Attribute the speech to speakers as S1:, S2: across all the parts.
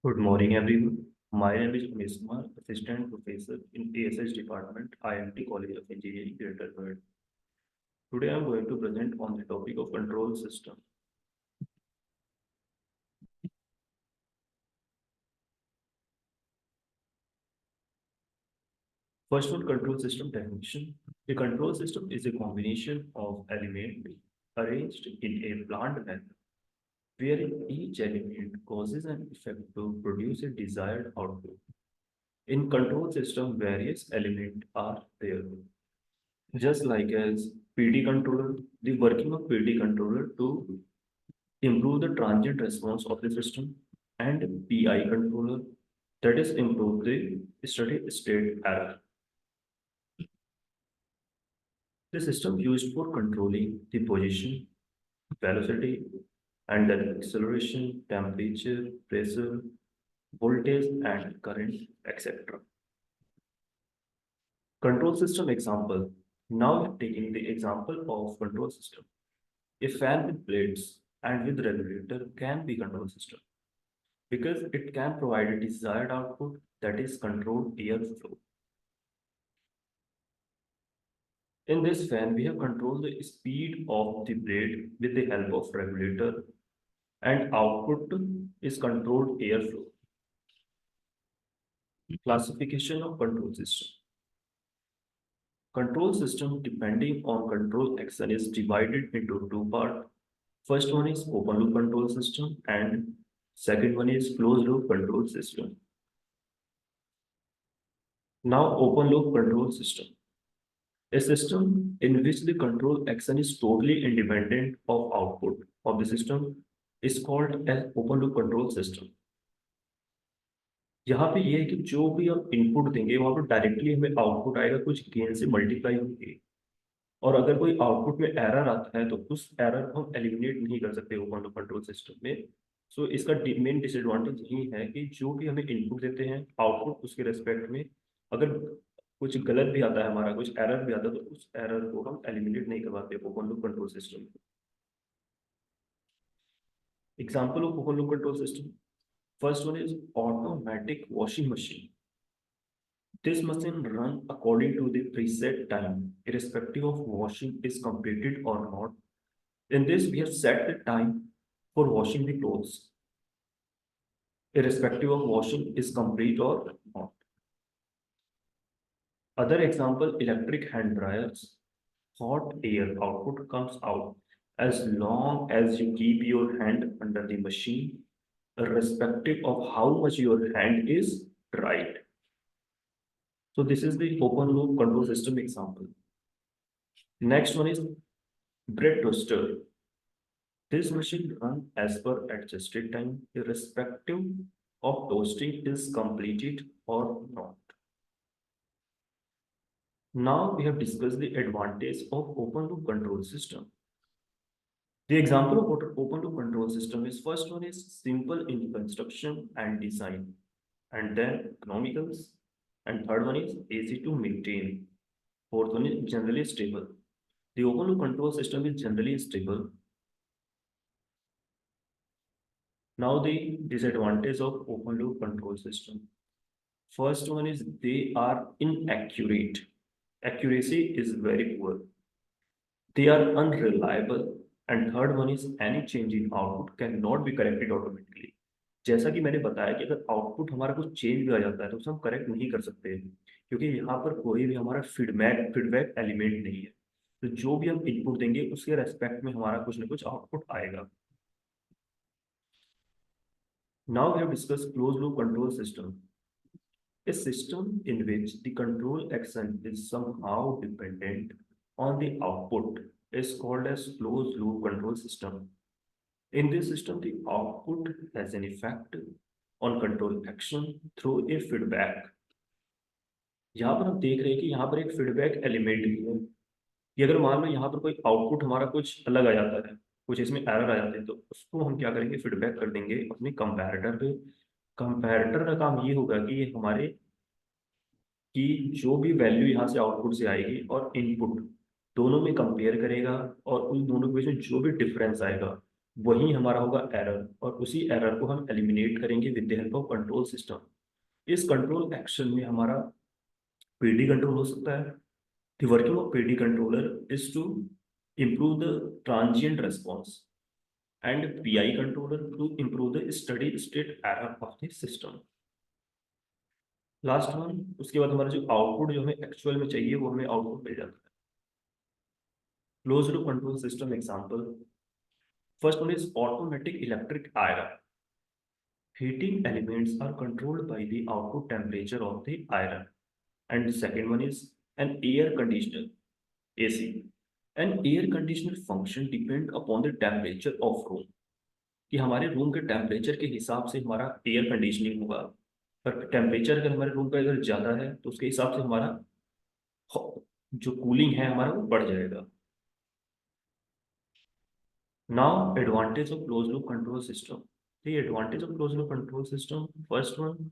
S1: Good morning, everyone. My name is Umesh Kumar, Assistant Professor in ASH Department, IMT College of Engineering, Greater Noida. Today, I am going to present on the topic of control system. First one, control system definition. A control system is a combination of elements arranged in a planned manner, where each element causes an effect to produce a desired output. In control system, various elements are there. Just like as PD controller, the working of PD controller to improve the transient response of the system, and PI controller, that is improve the steady state error. The system used for controlling the position, velocity, and then acceleration, temperature, pressure, voltage, and current, etc. Control system example. Now taking the example of control system. A fan with blades and with regulator can be control system because it can provide a desired output, that is controlled airflow. In this fan, we have controlled the speed of the blade with the help of regulator, and output is controlled airflow. Classification of control system. Control system depending on control action is divided into two parts. First one is open loop control system and second one is closed loop control system. Now open loop control system. A system in which the control action is totally independent of output of the system is called as open loop control system. यहाँ पे ये है कि जो भी हम input देंगे वहां पर डायरेक्टली हमें आउटपुट आएगा कुछ गेन से मल्टीप्लाई होंगे, और अगर कोई आउटपुट में एरर आता है तो उस एरर को हम एलिमिनेट नहीं कर सकते ओपन लूप कंट्रोल सिस्टम में। सो इसका मेन डिसएडवांटेज यही है कि जो भी हमें इनपुट देते हैं आउटपुट उसके रेस्पेक्ट में अगर कुछ गलत भी आता है, हमारा कुछ एरर भी आता है, तो उस एरर को हम एलिमिनेट नहीं करवाते ओपन लूप कंट्रोल सिस्टम में। Example of open loop control system, first one is automatic washing machine. This machine run according to the preset time, irrespective of washing is completed or not. In this, we have set the time for washing the clothes, irrespective of washing is complete or not. Other example, electric hand dryers. Hot air output comes out as long as you keep your hand under the machine, irrespective of how much your hand is dried. So this is the open loop control system example. Next one is bread toaster. This machine runs as per adjusted time, irrespective of toasting is completed or not. Now we have discussed the advantage of open loop control system. The example of open loop control system is first one is simple in construction and design, and then economicals, and third one is easy to maintain. Fourth one is generally stable. The open loop control system is generally stable. Now the disadvantage of open loop control system. First one is they are inaccurate. Accuracy is very poor. They are unreliable. And third one is any change in output cannot be corrected automatically. जैसा कि मैंने बताया कि अगर output हमारा कुछ change भी आ जाता है तो उसे हम करेक्ट नहीं कर सकते, क्योंकि यहाँ पर कोई भी हमारा फीडबैक एलिमेंट नहीं है। तो जो भी हम इनपुट देंगे उसके रेस्पेक्ट में हमारा कुछ ना कुछ आउटपुट आएगा। Now we have discussed closed loop control system. A system in which the control action is somehow dependent on the output is called as closed loop control system. In this system, the output has an effect on control action through a feedback. यहाँ पर हम देख रहे हैं कि यहाँ पर एक फीडबैक एलिमेंट भी है कि अगर मान लो यहाँ पर कोई आउटपुट हमारा कुछ अलग आ जाता है, कुछ इसमें एरर आ जाते हैं, तो उसको हम क्या करेंगे, फीडबैक कर देंगे अपने कंपैरेटर पे। कंपैरेटर का काम ये होगा कि ये हमारे कि जो भी वैल्यू यहाँ से आउटपुट से आएगी और इनपुट दोनों में कंपेयर करेगा, और उन दोनों के बीच में जो भी डिफरेंस आएगा वही हमारा होगा एरर, और उसी एरर को हम एलिमिनेट करेंगे with the help of control system. इस कंट्रोल एक्शन में हमारा पीडी कंट्रोल हो सकता है। The working of PD controller is to improve the transient response and PI controller to improve the steady state error of the system। Last one, उसके बाद हमारा जो आउटपुट जो हमें एक्चुअल में चाहिए वो हमें आउटपुट मिल जाता है। Close loop control system example, first one is automatic electric iron. Heating elements are controlled by the output temperature of the iron. And the second one is an air conditioner, AC. An air conditioner function depend upon the temperature of room. कि हमारे room के temperature के हिसाब से हमारा air conditioning होगा, पर temperature अगर हमारे रूम का अगर ज़्यादा है तो उसके हिसाब से हमारा जो कूलिंग है हमारा वो बढ़ जाएगा। Now, advantage of closed loop control system. The advantage of closed loop control system. First one,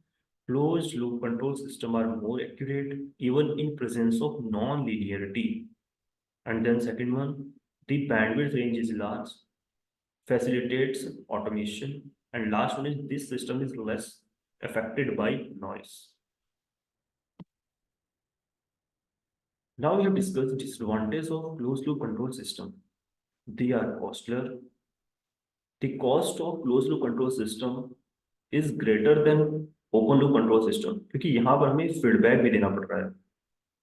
S1: closed loop control system are more accurate even in presence of non-linearity. And then second one, the bandwidth range is large, facilitates automation. And last one is this system is less affected by noise. Now we have discussed disadvantages of closed loop control system. They are costlier. The cost of closed loop control system is greater than open loop control system, क्योंकि यहाँ पर हमें feedback भी देना पड़ रहा है,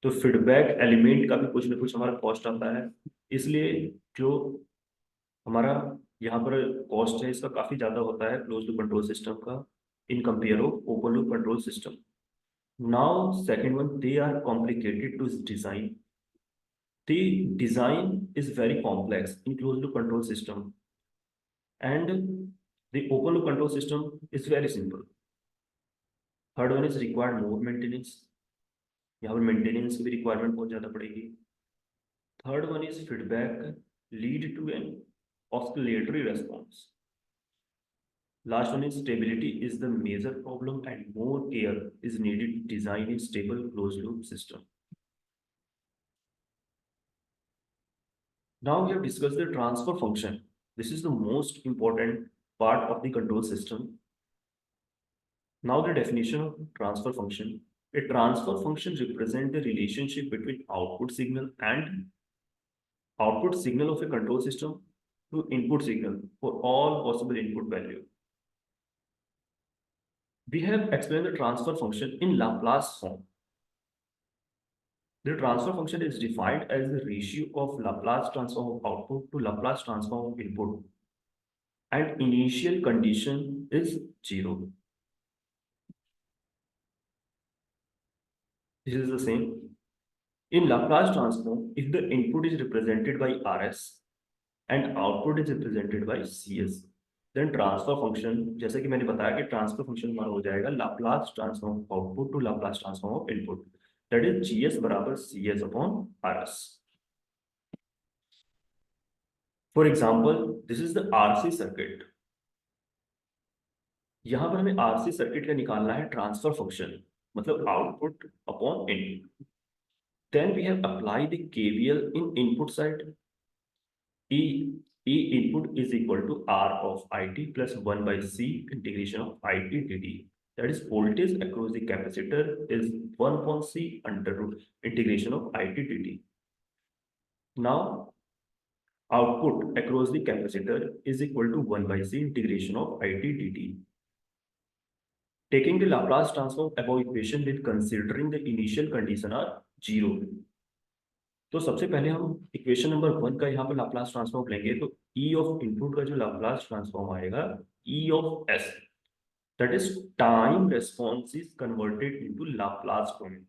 S1: तो फीडबैक एलिमेंट का भी कुछ ना कुछ हमारा कॉस्ट आता है। इसलिए जो हमारा यहाँ पर कॉस्ट है इसका काफी ज्यादा होता है क्लोज लूप कंट्रोल सिस्टम का in compare of open loop control system. Now second one, they are complicated to design. The design is very complex in closed loop control system, and the open loop control system is very simple. Third one is required more maintenance. यहाँ पर maintenance की भी requirement बहुत ज्यादा पड़ेगी। Third one is feedback lead to an oscillatory response. Last one is stability is the major problem and more care is needed to design a stable close loop system. Now we have discussed the transfer function. This is the most important part of the control system. Now the definition of transfer function. A transfer function represents the relationship between output signal of a control system to input signal for all possible input value. We have explained the transfer function in Laplace form. The transfer function is defined as the ratio of Laplace transform of output to Laplace transform of input, and initial condition is 0. This is the same. In Laplace transform, if the input is represented by Rs and output is represented by Cs, then transfer function, जैसे कि मैंने बताया कि transfer function हमारा हो जाएगा Laplace transform of output to Laplace transform of input, that is Gs बराबर Cs upon Rs. For example, this is the RC circuit. यहाँ पर हमें RC सर्किट का निकालना है ट्रांसफर फंक्शन, मतलब output upon input. Then we have applied the KVL in input side. E input is equal to R of IT plus 1 by C integration of IT dt. That is voltage across the capacitor is 1 upon C under root integration of IT dt. Now output across the capacitor is equal to 1 by C integration of IT dt. Taking the Laplace transform above equation with considering the initial condition are 0. तो सबसे पहले हम equation number 1 का यहाँ पर Laplace transform लेंगे, तो ई of input का जो लाप्लास ट्रांसफॉर्म आएगा E of S, that is time response is converted into Laplace domain.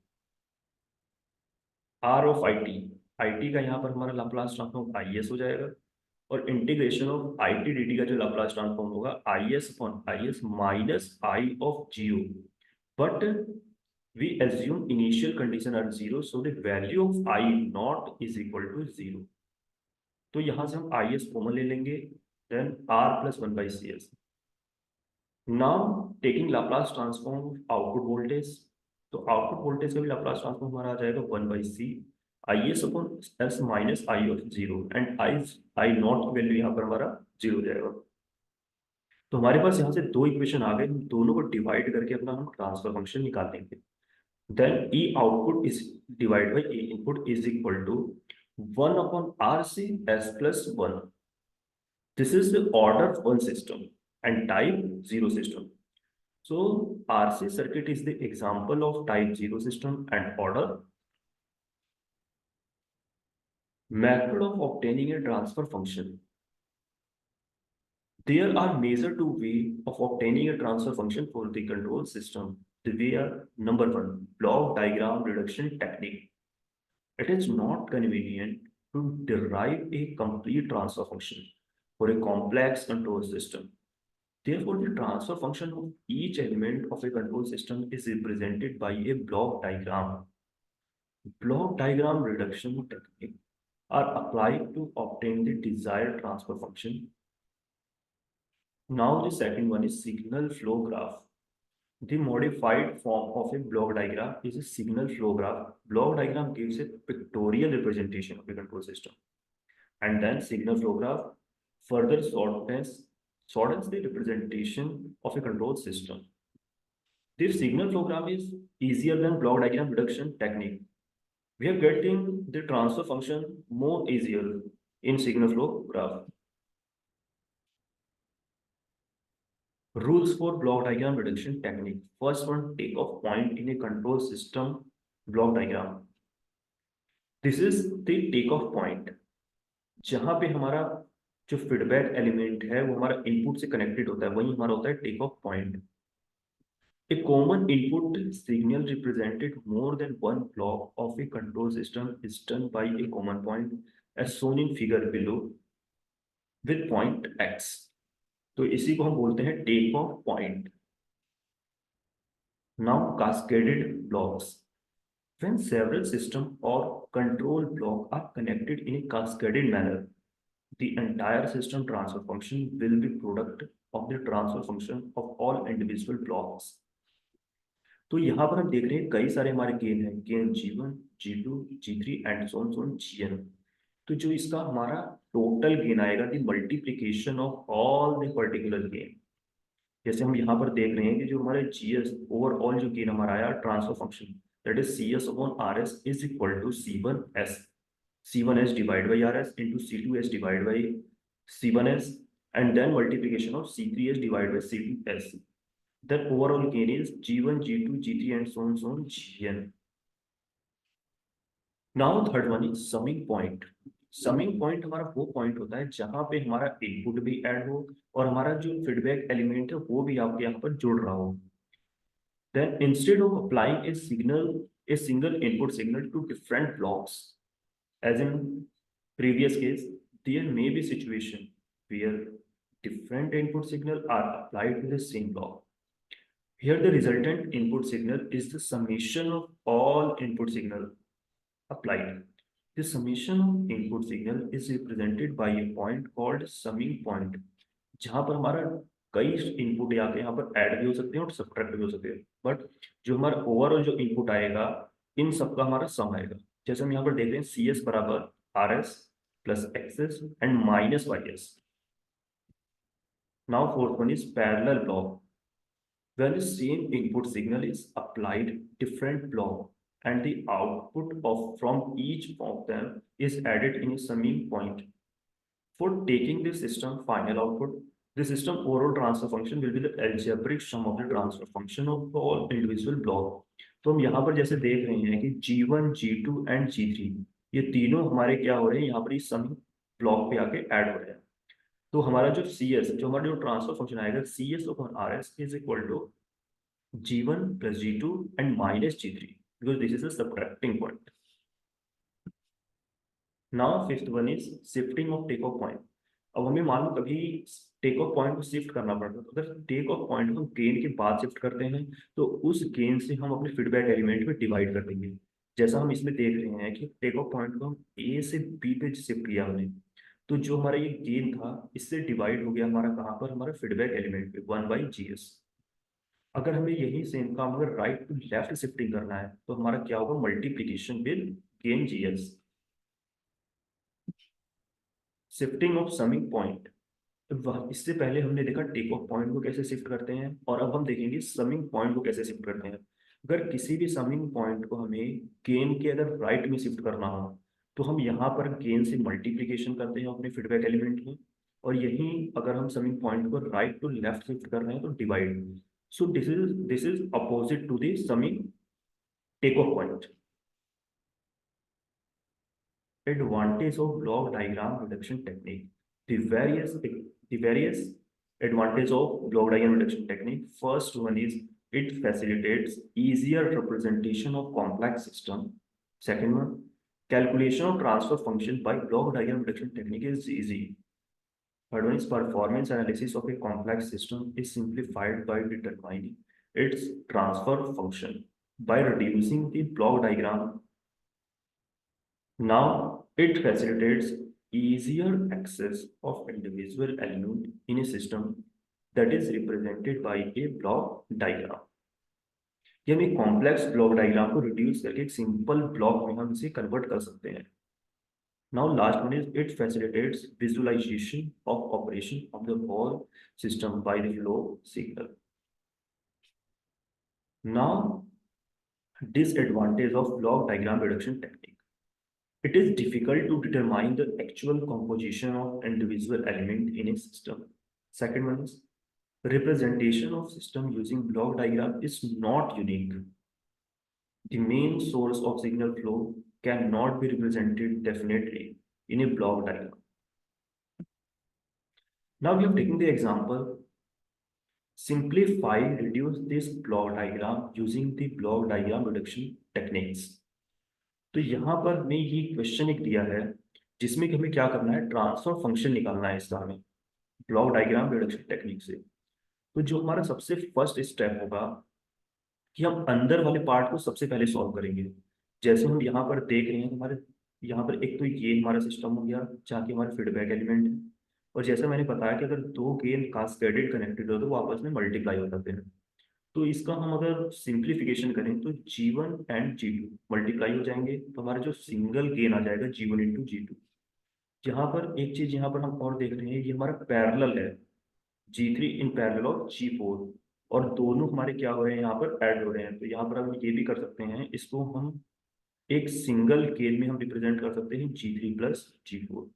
S1: R of I T का यहाँ पर हमारा लाप्लास ट्रांसफॉर्म आई एस हो जाएगा, और integration of I T D T का जो लाप्लास ट्रांसफॉर्म होगा I S upon I S minus I of zero, but we assume initial condition are 0, so the value of I naught is equal to 0. तो यहां से हम IS common ले लेंगे, then R plus 1 by CS. Now taking Laplace transform of output voltage, तो output voltage का भी Laplace transform हमारा आ जाएगा 1 by C, I S upon S minus I of zero, and I not की value यहाँ पर हमारा जीरो हो जाएगा। तो हमारे पास यहाँ से दो इक्वेशन आ गए, हम दोनों को डिवाइड करके अपना हम ट्रांसफर फंक्शन निकाल देंगे। Then the output is divide by the input is equal to 1/RC s+1। This is the order one system and type zero system. So RC circuit is the example of type zero system and order. Method of obtaining a transfer function. There are major two ways of obtaining a transfer function for the control system. The way are: number one, block diagram reduction technique. It is not convenient to derive a complete transfer function for a complex control system. Therefore, the transfer function of each element of a control system is represented by a block diagram. Block diagram reduction technique are applied to obtain the desired transfer function. Now the second one is signal flow graph. The modified form of a block diagram is a signal flow graph. Block diagram gives a pictorial representation of a control system. And then signal flow graph further shortens the representation of a control system. This signal flow graph is easier than block diagram reduction technique. We are getting the transfer function more easier in signal flow graph. Rules for block diagram reduction technique. First one, take off point in a control system block diagram. This is the take off point. जहां पे हमारा जो feedback element है वो हमारा input से connected होता है, वही हमारा होता है take off point. A common input signal represented more than one block of a control system is done by a common point as shown in figure below with point x. तो इसी को हम बोलते हैं take off point. Now cascaded blocks. When several system or control block are connected in a cascaded manner, the entire system transfer function will be product of the transfer function of all individual blocks. तो यहाँ पर हम देख रहे हैं कई सारे हमारे गेन हैं, gain G1, G2, G3 and so on Gn. तो जो इसका हमारा टोटल गेन आएगा the multiplication of all the particular gain. जैसे हम यहाँ पर देख रहे हैं कि जो हमारे GS ओवरऑल जो गेन हमारा आया transfer function that is CS upon RS is equal to C1S divide by RS into C2S divide by C1S and then multiplication of C3S divide by C2S. That overall gain is G1, G2, G3 and so on Gn. Now third one is summing point. Summing point हमारा वो point होता है जहां पे हमारा input भी add हो और हमारा जो फीडबैक एलिमेंट है वो भी आपके यहाँ पर जुड़ रहा हो. Then instead of applying a single input signal to different blocks, as in previous case, there may be situation where different input signal are applied to the same block. Here the resultant input signal is the summation of all input signal applied. The summation of input signal is represented by a point called summing point. जहां पर हमारा कई input आके यहाँ पर add भी हो सकते हैं और सब्ट्रैक्ट भी हो सकते हैं, बट जो हमारा ओवरऑल जो इनपुट आएगा इन सबका हमारा सम आएगा. जैसे हम यहाँ पर देख रहे हैं CS बराबर RS plus XS and minus YS. Now fourth one is parallel block. When the same input signal is applied different block and the output from each of them is added in a summing point. For taking the system final output, the system overall transfer function will be the algebraic sum of the transfer function of all individual block. तो हम यहाँ पर जैसे देख रहे हैं कि G1, G2 and G3 ये तीनों हमारे क्या हो रहे हैं, यहाँ पर इस समिंग ब्लॉक पे आके ऐड हो रहे हैं. तो हमारा जो CS जो हमारा जो ट्रांसफर फंक्शन आएगा CS upon RS is equal to G1 plus G2 and minus G3 because this is a subtracting point. Now fifth one is shifting of takeoff point. अब हमें मान लो कभी टेक ऑफ पॉइंट को shift करना पड़ता है, तो अगर टेक ऑफ पॉइंट को गेन के बाद शिफ्ट करते हैं तो उस गेन से हम अपने फीडबैक एलिमेंट में डिवाइड कर देंगे. जैसा हम इसमें देख रहे हैं कि टेक ऑफ पॉइंट को हम A से B पे शिफ्ट किया हमने, तो जो हमारा ये गेन था इससे डिवाइड हो गया हमारा कहाँ पर, हमारा फीडबैक एलिमेंट पे 1/GS. अगर हमें यही सेम काम अगर राइट टू लेफ्ट शिफ्टिंग करना है तो हमारा क्या होगा, multiplication with gain GS. Shifting of summing point, वह इससे पहले हमने देखा टेक ऑफ पॉइंट को कैसे शिफ्ट करते हैं, और अब हम देखेंगे समिंग पॉइंट को कैसे शिफ्ट करते हैं। अगर किसी भी समिंग पॉइंट को हमें गेन के अगर राइट में शिफ्ट करना हो, तो हम यहाँ पर गेन से मल्टीप्लीकेशन करते हैं अपने फीडबैक एलिमेंट में, और यहीं अगर हम समिंग पॉइंट को राइट टू लेफ्ट शिफ्ट कर रहे हैं तो divide. So this is opposite to the summing take off point. Advantage of block diagram reduction technique. The various advantage of block diagram reduction technique. First one is it facilitates easier representation of complex system. Second one, calculation of transfer function by block diagram reduction technique is easy. Third one is performance analysis of a complex system is simplified by determining its transfer function by reducing the block diagram. Now, it facilitates easier access of individual element in a system that is represented by a block diagram. कि हम एक complex block diagram को reduce करके एक simple block में हम इसे convert कर सकते हैं। Now last one is it facilitates visualization of operation of the whole system by the flow signal. Now disadvantage of block diagram reduction technique. It is difficult to determine the actual composition of individual element in a system. Second one is representation of system using block diagram is not unique. The main source of signal flow cannot be represented definitely in a block diagram. Now we have taken the example. Simplify, reduce this block diagram using the block diagram reduction techniques. तो यहाँ पर हमें ये question एक दिया है जिसमें कि हमें क्या करना है, ट्रांसफर फंक्शन निकालना है इसका हमें ब्लॉक डायग्राम रिडक्शन टेक्निक से। तो जो हमारा सबसे फर्स्ट स्टेप होगा कि हम अंदर वाले पार्ट को सबसे पहले सॉल्व करेंगे। जैसे हम यहाँ पर देख रहे हैं हमारे यहाँ पर एक तो ये हमारा सिस्टम हो गया जहाँ की हमारे फीडबैक एलिमेंट है, और जैसा मैंने बताया कि अगर दो गेन कास्केडेड कनेक्टेड हो तो वो आपस में मल्टीप्लाई हो जाते हैं। तो इसका हम अगर सिंप्लीफिकेशन करें तो G1 एंड G2 मल्टीप्लाई हो जाएंगे, तो हमारा जो सिंगल गेन आ जाएगा G1 इंटू G2। यहाँ पर एक चीज यहाँ पर हम और देख रहे हैं, ये हमारा पैरेलल है G3 in parallel of G4, और दोनों हमारे क्या हो रहे हैं यहाँ पर ऐड हो रहे हैं। तो यहाँ पर हम ये भी कर सकते हैं, इसको हम एक सिंगल गेन में हम रिप्रेजेंट कर सकते हैं G3 प्लस G4,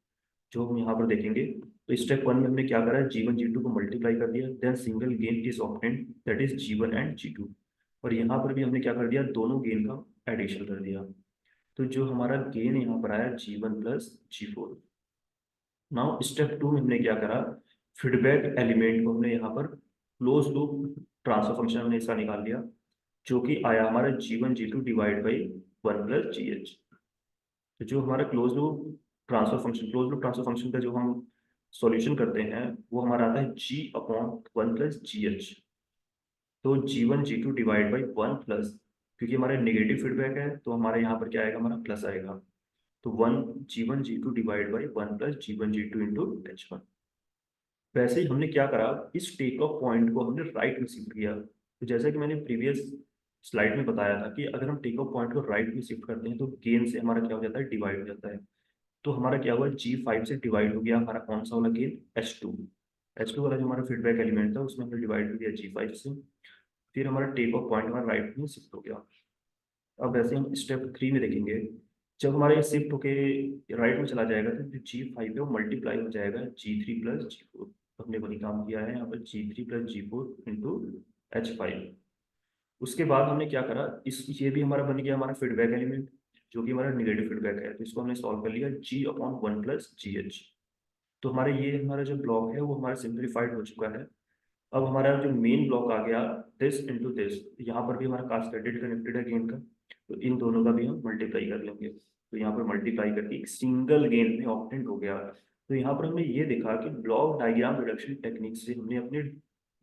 S1: जो हम यहाँ पर देखेंगे। तो स्टेप वन में हमने क्या करा है, G1 G2 को मल्टीप्लाई कर दिया, then single gain is obtained that is G1 and G2, और यहाँ पर भी हमने क्या कर दिया, दोनों गेन का एडिशन कर दिया। तो जो हमारा गेन यहाँ पर आया G1 plus G4। Now step to में हमने क्या करा, फीडबैक एलिमेंट को हमने यहाँ पर क्लोज लूप ट्रांसफर फंक्शन हमने इसका निकाल लिया, जो कि आया हमारा G1 G2 divide by 1 plus GH। तो जो हमारा क्लोज लूप ट्रांसफर फंक्शन का जो हम सॉल्यूशन करते हैं वो हमारा आता है G अपॉन 1 प्लस GH। तो G1 G2 divide by 1 plus, क्योंकि हमारा नेगेटिव फीडबैक है तो हमारे यहाँ पर क्या आएगा, हमारा प्लस आएगा। तो G1 G2 divide by 1 plus G1 G2 into H1। वैसे ही हमने क्या करा, इस टेक ऑफ पॉइंट को हमने राइट में शिफ्ट किया। तो जैसा कि मैंने प्रीवियस स्लाइड में बताया था कि अगर हम टेक ऑफ पॉइंट को राइट में शिफ्ट करते हैं तो गेन से हमारा क्या हो जाता है, डिवाइड हो जाता है। तो हमारा क्या हुआ, G5 से डिवाइड हो गया हमारा कौन सा वाला गेन, H2 वाला जो हमारा फीडबैक एलिमेंट था उसमें हमने डिवाइड कर दिया G5 से। फिर हमारा टेक ऑफ पॉइंट हमारा राइट में शिफ्ट हो गया। अब वैसे हम स्टेप 3 में देखेंगे, जब हमारा ये शिफ्ट होके राइट में चला जाएगा तो जो G5 है वो मल्टीप्लाई हो जाएगा G3 प्लस G4। हमने वही काम किया है यहाँ पर G3 plus G4 into H5। उसके बाद हमने क्या करा, इस ये भी हमारा बन गया हमारा फीडबैक एलिमेंट जो कि हमारा निगेटिव फीडबैक है, तो इसको हमने सॉल्व कर लिया G अपॉन 1 प्लस GH। तो हमारे ये हमारा जो ब्लॉक है वो हमारा सिंप्लीफाइड हो चुका है। अब हमारा जो मेन ब्लॉक आ गया दिस इंटू दिस, यहाँ पर भी हमारा कास्केडेड कनेक्टेड है गेन का, तो इन दोनों का भी हम मल्टीप्लाई कर लेंगे। तो यहाँ पर मल्टीप्लाई करके एक सिंगल गेन में ऑब्टेंड हो गया। तो यहाँ पर हमने ये देखा कि ब्लॉक डायग्राम रिडक्शन टेक्निक से हमने अपने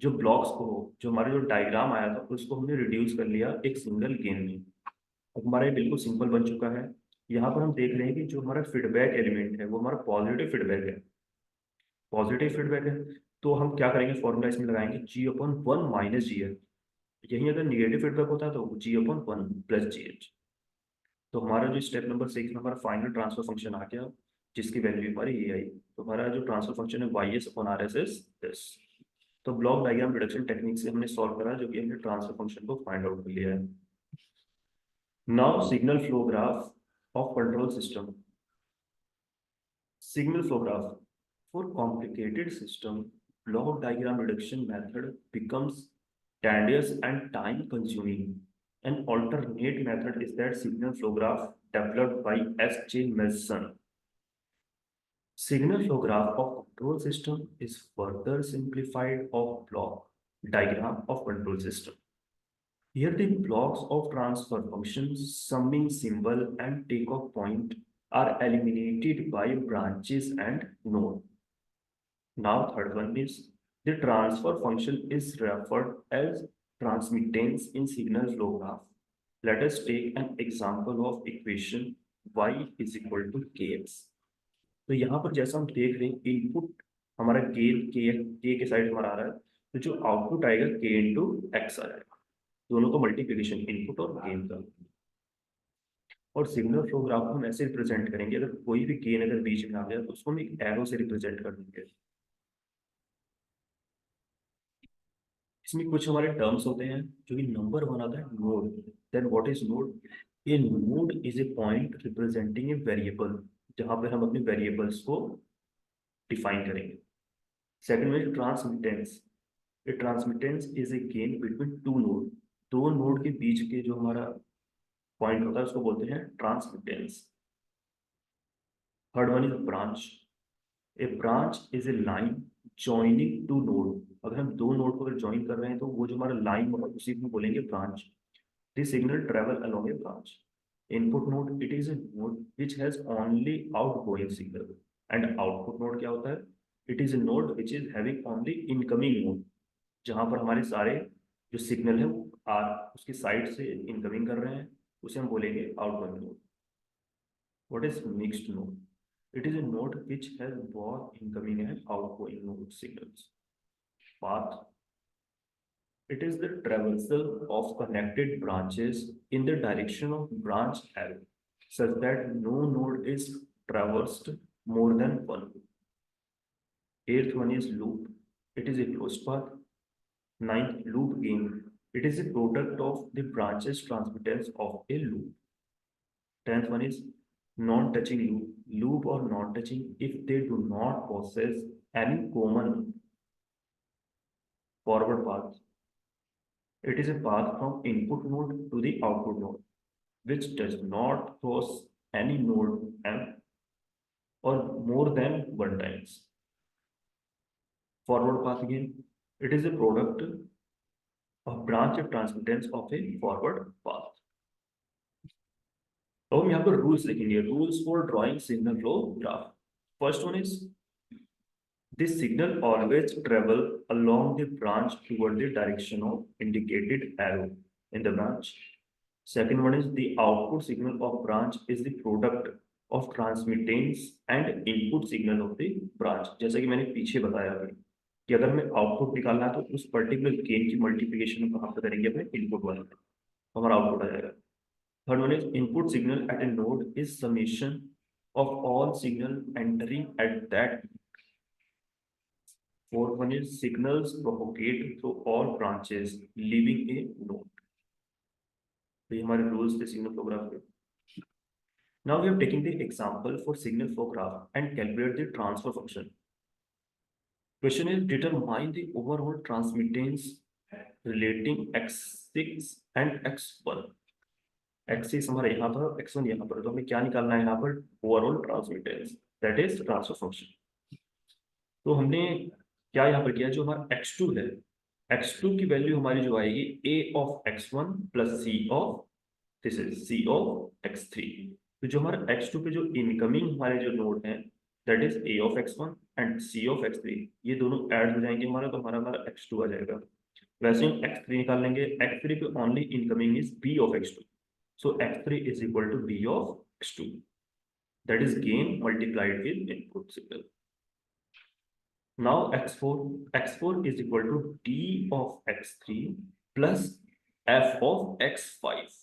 S1: जो ब्लॉक्स को, जो हमारा जो डायग्राम आया था उसको हमने रिड्यूस कर लिया एक सिंगल गेन में। अब हमारा ये बिल्कुल सिंपल बन चुका है। यहाँ पर हम देख रहे हैं कि जो हमारा फीडबैक एलिमेंट है वो हमारा पॉजिटिव फीडबैक है, तो हम क्या करेंगे, फॉर्मूला इसमें लगाएंगे G अपॉन 1 माइनस GH। यही अगर निगेटिव फीडबैक होता है तो G अपॉन 1 प्लस GH। तो हमारा जो स्टेप नंबर 6 में हमारा फाइनल ट्रांसफर फंक्शन आ गया, जिसकी वैल्यू हमारी ये आई। तो हमारा जो ट्रांसफर फंक्शन है Y S upon R S is this. तो ब्लॉक डायग्राम रिडक्शन टेक्निक से हमने सॉल्व करा, जो कि हमने ट्रांसफर फंक्शन को फाइंड आउट कर लिया है। Now signal flow graph of control system. Signal flow graph. For complicated system, block diagram reduction method becomes tedious and time consuming. An alternate method is that signal flow graph developed by S.J. Mason. Signal flow graph of control system is further simplified of block diagram of control system. Here the blocks of transfer functions, summing symbol and takeoff point are eliminated by branches and node. Now third one is the transfer function is referred as transmittance in signal flow graph. Let us take an example of equation y is equal to kx. तो यहाँ पर जैसा हम देख रहे हैं input हमारा gain के साइड हमारा आ रहा है, तो जो आउटपुट आएगा k इंटू एक्स आ जाएगा। दोनों का मल्टीप्लिकेशन इनपुट और गेन का। और सिग्नल फ्लो ग्राफ को हम ऐसे रिप्रेजेंट करेंगे, अगर कोई भी गेन अगर बीच में आ गया तो उसको हम एक एरो से रिप्रेजेंट कर देंगे। इसमें कुछ हमारे टर्म्स होते हैं, जो कि नंबर वन आता है node. Then what is node? A node is a point representing a variable, जहां पर हम अपने वेरिएबल्स को डिफाइन करेंगे। सेकंड में transmittance. A transmittance is a gain between two node. दो नोड के बीच के जो हमारा पॉइंट होता है उसको बोलते हैं transmittance. Third one is branch. A branch is a line joining two node. अगर हम दो नोड को अगर ज्वाइन कर रहे हैं तो वो जो हमारा लाइन होगा उसी को बोलेंगे branch. The signal travel along A branch. Input node, it is a node which has only outgoing signal. And output node क्या होता है? It is a node which is having only incoming node, जहां पर हमारे सारे जो signal है वो उसकी साइड से इनकमिंग कर रहे हैं, उसे हम बोलेंगे outgoing node. What is mixed node? It is a node which has both incoming and outgoing node signals. Path. It is the traversal of connected branches in the direction of branch arrow, such that no node is traversed more than one. Eighth one is loop. It is a closed path. Ninth, loop gain. It is a product of the branches transmittance of a loop. Tenth one is non-touching loop. Loop or non-touching if they do not possess any common forward path. It is a path from input node to the output node, which does not cross any node m or more than one times. Forward path again, it is a product of branch transmittance of a forward path. तो हम यहाँ पर rules लिखेंगे, rules for drawing signal flow graph. First one is the signal always travel along the branch toward the direction of indicated arrow in the branch. Second one is the output signal of branch is the product of transmittance and input signal of the branch. जैसा कि मैंने पीछे बताया अभी कि अगर हमें output निकालना है तो उस पर्टिकुलर गेन की मल्टीप्लिकेशन कहाँ पर करेंगे अपने इनपुट वाले में, हमारा आउटपुट आ जाएगा। Third one is input signal at a node is summation of all signal entering at that. Fourth one is signals propagate through all branches leaving a node. तो ये हमारे rules थे signal flow graph के. Now we are taking the example for signal flow graph and calculate the transfer function. Question is determine the overall transmittance relating x6 and x1. Axis हमारा यहाँ पर, x1 यहाँ पर, तो हमें क्या निकालना है यहाँ पर? Overall transmittance, that is transfer function. तो हमने क्या यहाँ पर किया, जो हमारा x2 है, x2 की वैल्यू हमारी जो आएगी a of x1 plus c of this is c of x3। तो जो हमारा x2 पे जो इनकमिंग हमारे जो नोड हैं that is a of x1 and c of x3, ये दोनों ऐड हो जाएंगे हमारा, तो हमारा x2 आ जाएगा। वैसे हम x3 निकाल लेंगे, x3 पे only incoming is b of x2, so x3 is equal to b of x2, that is gain multiplied with input signal. Now x4 is equal to d of x3 plus f of x5.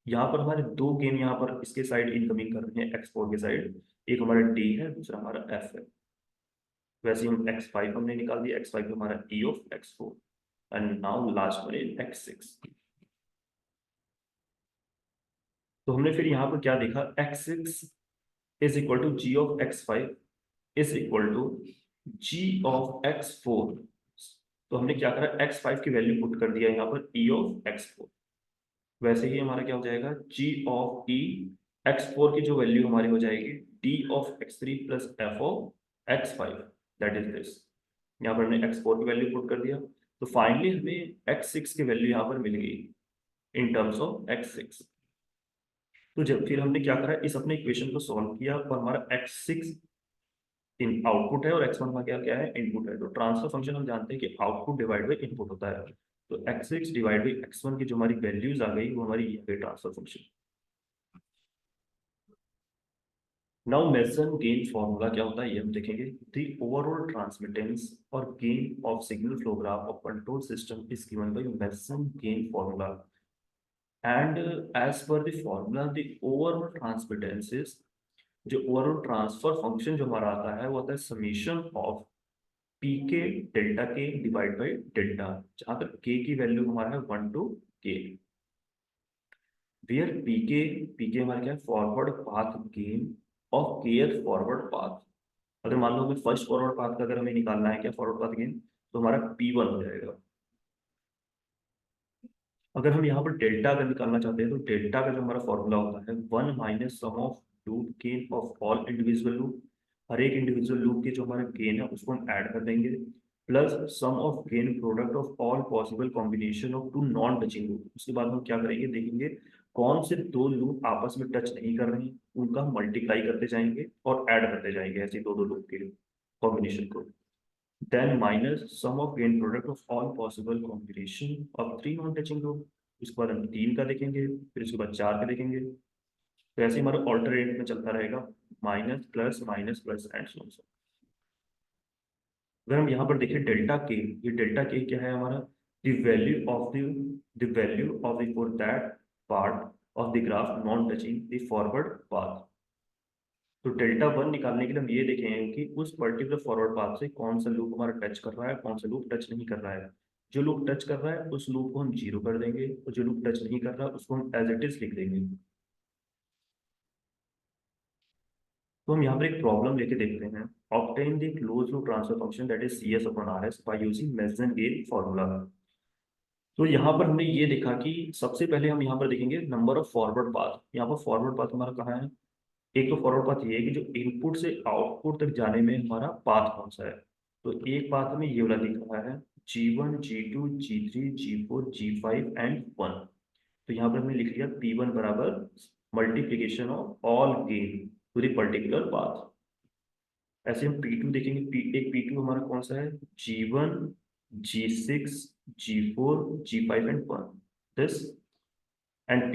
S1: यहाँ पर हमारे दो gain यहाँ पर इसके side incoming कर रहे हैं एक्स4 के साइड, एक हमारा डी है, दूसरा हमारा एफ है। वैसे ही हम x5 हमने निकाल दिया, x5 हमारा e of x4 and now last one is x6। तो हमने फिर यहाँ पर क्या देखा, x6 is equal to g of x5 is equal to g of x4। तो हमने क्या करा, x5 की वैल्यू पुट कर दिया यहाँ पर e ऑफ x4। वैसे ही हमारा क्या हो जाएगा, g ऑफ e x4 की जो वैल्यू हमारी हो जाएगी d of x3 plus f of x5, that is this. यहाँ पर हमने x4 की वैल्यू पुट कर दिया, तो फाइनली हमें x6 की वैल्यू यहाँ पर मिल गई इन टर्म्स ऑफ x6। तो जब फिर हमने क्या करा, इस अपने इक्वेशन को सॉल्व किया और हमारा x6 इन आउटपुट है और x1 का क्या क्या है, इनपुट है। तो ट्रांसफर फंक्शन हम जानते हैं कि आउटपुट डिवाइड बाई इनपुट होता है। तो x6 डिवाइड बाई x1 की जो हमारी वैल्यूज आ गई वो हमारी ये गई transfer function. Now Mason gain formula क्या होता है ये हम देखेंगे। द ओवरऑल ट्रांसमिटेंस और gain of signal flow graph of control system is given by Mason gain formula and as per the formula the overall transmittance is, जो overall transfer function जो हमारा आता है वो आता है summation of P K delta K divide by delta, जहां तक के की वैल्यू हमारा है 1 to k, वेयर पीके हमारा क्या है, forward path gain of care forward path. अगर मान लो हमें फर्स्ट फॉरवर्ड पाथ का अगर हमें निकालना है क्या, फॉरवर्ड पाथ गेन, तो हमारा P1 हो जाएगा। अगर हम यहाँ पर डेल्टा अगर निकालना चाहते हैं तो डेल्टा का जो हमारा फॉर्मूला होता है 1 minus sum of loop gain of all individual loop, हर एक इंडिविजुअल लूप के जो हमारा गेन है उसको हम ऐड कर देंगे, plus sum of gain product of all possible combination of two non touching loop. उसके बाद हम क्या करेंगे, देखेंगे कौन से दो लूप आपस में टच नहीं कर रहे हैं, उनका हम मल्टीप्लाई करते जाएंगे और ऐड करते जाएंगे ऐसे दो दो लूप के कॉम्बिनेशन को। then minus sum of gain product of all possible combination of three non touching loop। इसके बाद हम तीन का देखेंगे, फिर इसके बाद चार का देखेंगे। तो ऐसे हमारा ऑल्टरनेट में चलता रहेगा, minus plus and so on. अगर हम यहाँ पर देखें डेल्टा के, ये डेल्टा के क्या है हमारा, the value of the for that part of the graph non touching the forward path. तो डेल्टा वन निकालने के लिए हम ये देखेंगे कि उस पर्टिकुलर फॉरवर्ड पाथ से कौन सा लूप हमारा टच कर रहा है, कौन सा लूप टच नहीं कर रहा है। जो लूप टच कर रहा है उस लूप को हम जीरो कर देंगे और जो लूप टच नहीं कर रहा उसको हम एज इट इज लिख देंगे। तो हम यहाँ पर एक प्रॉब्लम लेके देखते हैं। Obtain the close loop transfer function that is C S upon R S by using Mason gain formula. तो यहाँ पर हमने ये देखा कि सबसे पहले हम यहाँ पर देखेंगे नंबर ऑफ फॉरवर्ड पाथ। यहाँ पर फॉरवर्ड पाथ हमारा कहाँ है, एक तो फॉरवर्ड पाथ ये है कि जो इनपुट से आउटपुट तक जाने में हमारा पाथ कौन सा है। तो एक पाथ में ये वाला दिख रहा है G1 G2 G3 G4 G5 and 1। तो यहाँ पर हमने लिख लिया P1 बराबर multiplication of all gain to the particular path. ऐसे हम P2 देखेंगे, एक P2 हमारा कौन सा है, G1 G6 G4 G5 and 1 this, and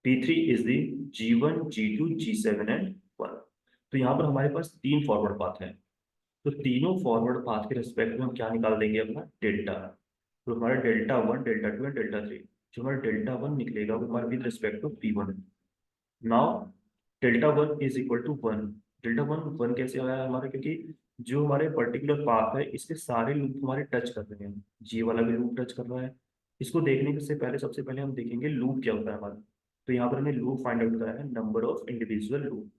S1: P3 is the G1, G2, G7 and 1। तो यहाँ पर हमारे पास तीन फॉरवर्ड पाथ हैं। तो तीनों फॉरवर्ड पाथ के रेस्पेक्ट में हम क्या निकाल देंगे अपना डेल्टा। तो हमारा delta one, delta two and delta three, जो हमारा डेल्टा वन निकलेगा वो हमारा with respect to P1। Now delta one is equal to one. Delta one one कैसे आया हमारा, क्योंकि जो हमारे पर्टिकुलर पाथ है इसके सारे लूप हमारे टच कर रहे हैं, जी वाला भी लूप टच कर रहा है। इसको देखने से पहले सबसे पहले हम देखेंगे लूप क्या होता है हमारा। तो यहाँ पर हमने लूप फाइंड आउट करा है नंबर ऑफ इंडिविजुअल लूप।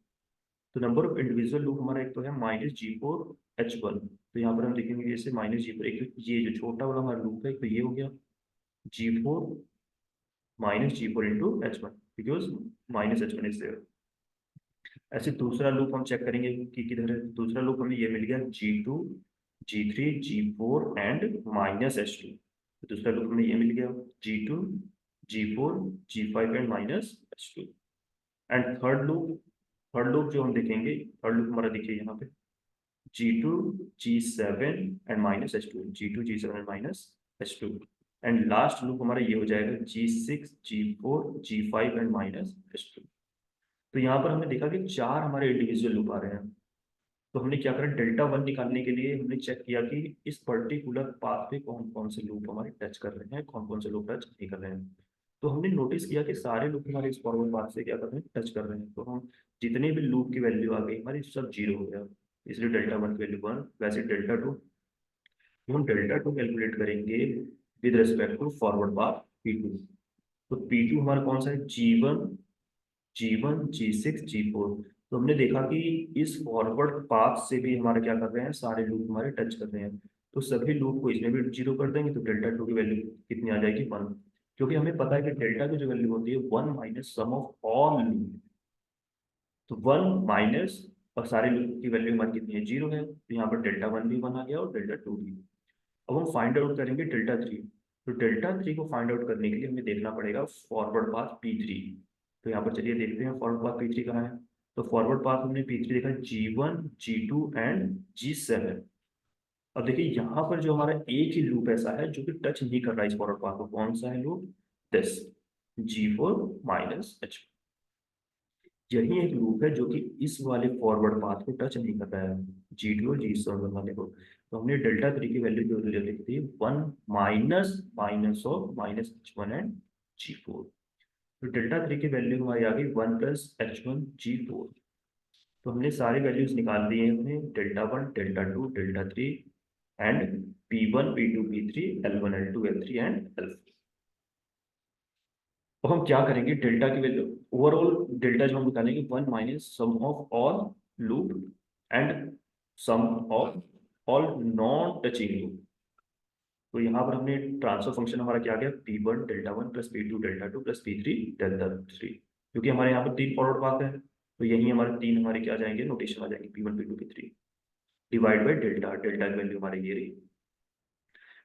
S1: तो नंबर ऑफ इंडिविजुअल लूप हमारा एक तो है -G4H1। तो यहाँ पर हम देखेंगे जैसे -G4, एक तो ये जो छोटा वाला हमारा लूप है एक तो ये हो गया G4 -G4 into H1, because -H1 is there. ऐसे दूसरा लूप हम चेक करेंगे कि किधर है। दूसरा लूप हमें ये मिल गया G2 G3 G4 and -H2। दूसरा लूप हमें ये मिल गया G2 G4 G5 and -H2। And third loop जो हम देखेंगे, थर्ड लूप हमारा देखिए यहाँ पे G2 G7 and -H2, G2 G7 and -H2। And last loop हमारा ये हो जाएगा G6 G4 G5 and -H2। तो यहाँ पर हमने देखा कि चार हमारे इंडिविजुअल लूप आ रहे हैं। तो हमने क्या करा, डेल्टा वन निकालने के लिए हमने चेक किया कि इस पर्टिकुलर पाथ पे कौन कौन से लूप हमारे टच कर रहे हैं, कौन कौन से लूप टच नहीं कर रहे हैं। तो हमने नोटिस किया कि सारे लूप हमारे इस फॉरवर्ड पाथ से क्या कर रहे हैं, टच कर रहे हैं। तो हम जितने भी लूप की वैल्यू आ गई हमारी सब जीरो हो गया, इसलिए डेल्टा वन की वैल्यू वन। वैसे डेल्टा टू, हम डेल्टा टू कैलकुलेट करेंगे with respect to forward path P two. तो पी टू हमारा कौन सा है, जी वन जी6 जी4। तो हमने देखा कि इस फॉरवर्ड पाथ से भी हमारे क्या कर रहे हैं, सारे लूप हमारे टच कर रहे हैं। तो सभी लूप को इसमें भी जीरो कर देंगे, तो डेल्टा टू की वैल्यू कितनी आ जाएगी, वन। क्योंकि हमें पता है कि डेल्टा की जो वैल्यू होती है one minus sum of all loop. तो वन माइनस, और सारे लूप की वैल्यू हमारी कितनी है, जीरो है, तो यहाँ पर डेल्टा वन भी वन आ गया और डेल्टा टू भी। अब हम फाइंड आउट करेंगे डेल्टा थ्री। तो डेल्टा थ्री को फाइंड आउट करने के लिए हमें देखना पड़ेगा फॉरवर्ड पाथ पी थ्री। तो यहाँ पर चलिए देखते हैं फॉरवर्ड पाथ पी थ्री कहाँ है। तो फॉरवर्ड पाथ हमने पी थ्री देखा जी1 जी2 एंड जी7। अब देखिए यहाँ पर जो हमारा एक ही लूप ऐसा है जो कि टच नहीं कर रहा है इस फॉरवर्ड पाथ को, कौन सा है लूप, दिस जी4 माइनस एच। यही एक लूप है जो कि इस वाले फॉरवर्ड पाथ को टच नहीं कर रहा है, जी टू और जी7 वाले को। तो हमने डेल्टा थ्री की वैल्यू जो लिखी थी one minus minus of minus H one and जी4। तो डेल्टा थ्री की वैल्यू हमारी आ गई वन प्लस H1 G4। तो हमने सारी वैल्यूज निकाल दी है, हमने delta one delta to delta three and P1 P2 P3 L1 L2 L3 and L4। तो हम क्या करेंगे, डेल्टा की वैल्यू ओवरऑल डेल्टा जो हम निकालेंगे one minus sum of all loop and sum of all non touching loop. तो यहाँ पर हमने ट्रांसफर फंक्शन हमारा क्या गया, P1 delta one plus P2 delta two plus P3 delta three. क्योंकि हमारे यहाँ पर तीन फॉरवर्ड पाथ है, तो यही हमारे तीन हमारे क्या जाएंगे, नोटेशन आ जाएंगे P1 P2 P3 divide by delta. Delta की वैल्यू हमारी ये रही।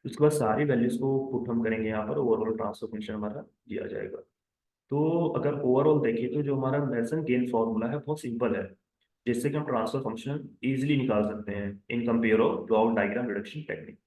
S1: उसके बाद सारी वैल्यूज को पुट हम करेंगे यहाँ पर, ओवरऑल ट्रांसफर फंक्शन हमारा दिया जाएगा। तो अगर ओवरऑल देखिए तो जो हमारा मेसन गेन फॉर्मूला है बहुत सिंपल है, जिससे कि हम ट्रांसफर फंक्शन इजीली निकाल सकते हैं इन compare of block diagram reduction technique.